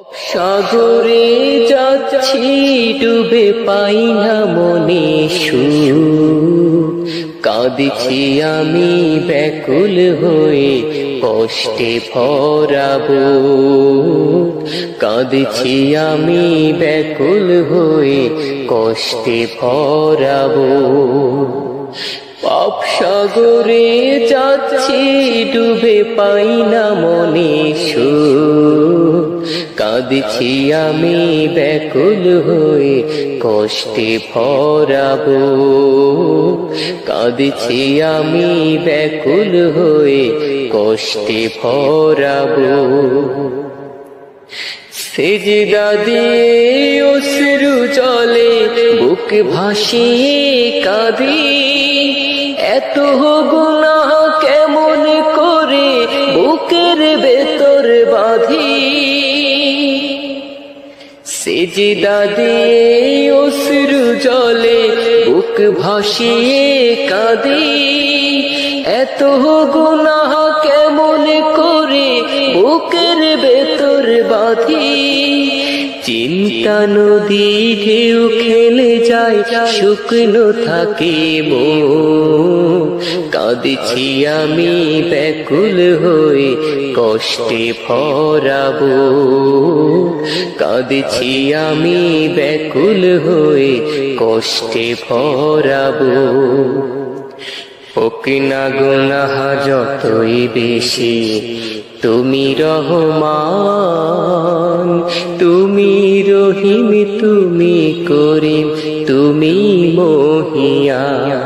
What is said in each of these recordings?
সাগরে যাচ্ছি ডুবে পাই না মনে সুখ, কাঁদছি আমি ব্যাকুল হয়ে কষ্টে ভরাবো, কাঁদছি আমি ব্যাকুল হয়ে কষ্টে ভরাবো। পাপ সাগরে যাচ্ছি ডুবে পাই না মনে সুখ, কাঁদছি আমি ব্যাকুল হয়ে কষ্টে ভরাবো, কাঁদছি আমি ব্যাকুল হয়ে কষ্টে ভরাবো। সেজদা দিয়ে অশ্রু জলে বুক ভাসিয়ে কাঁদি, এত গুনাহ কেমন করে বুকের ভেতর বাঁধি। সেজদা দিয়ে অশ্রু জলে বুক ভাসিয়ে কাঁদি, এত গুনাহ কেমন করে বুকের ভেতর বাঁধি। চিন্তা নদী ঢেউ খেলে যায় শুকনো থাকে মন, কাঁদছি আমি ব্যাকুল হয়ে কষ্টে ভরাবো, কাঁদছি আমি ব্যাকুল হয়ে কষ্টে ভরাবো। হোক না গুনাহ যতই বেশি তুমি রহমান, তুমি রহিম, তুমি করিম, তুমি মহিয়ান।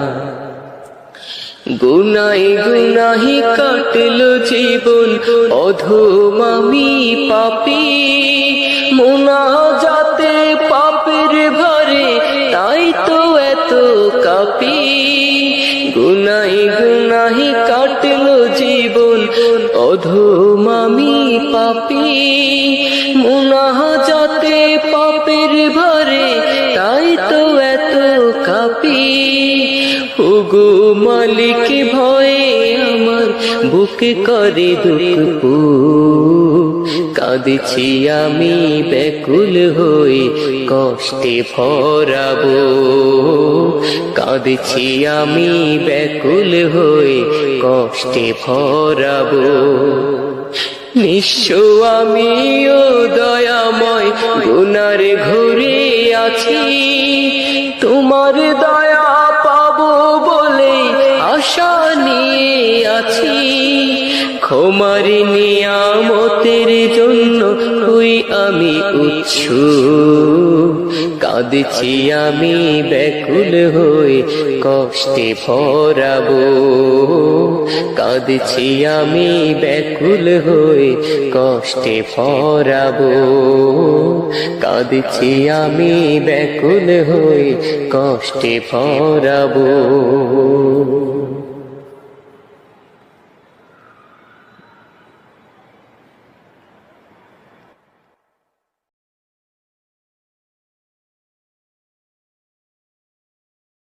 গুনাহে গুনাহে কাটলো জীবন অধম আমি পাপী, মুনাজাতে পাপের ভারে তাই তো এত কাঁপি। গুনাহে গুনাহে কাটলো জীবন অধম আমি পাপী, মুনাজাতে পাপের ভারে তাই তো এত কাঁপি। ওগো মালিক ভয়ে আমার বুকে করে দুঃখ, কাঁদছি আমি ব্যাকুল হয়ে কষ্টে ভরাবো, কাঁদছি আমি ব্যাকুল হয়ে কষ্টে ভরাবো। নিঃস্ব আমিও দয়াময় গুনার ঘুরে আছি, তোমার দয়া পাবো বলে আশা নিয়ে আছি। ক্ষমার নিয়ামতের জন্য হই আমি উৎসুক, কাঁদছি আমি ব্যাকুল হয়ে কষ্টে ভরাবো, কাঁদছি আমি ব্যাকুল হয়ে কষ্টে ভরাবো, কাঁদছি আমি ব্যাকুল হয়ে কষ্টে ভরাবো।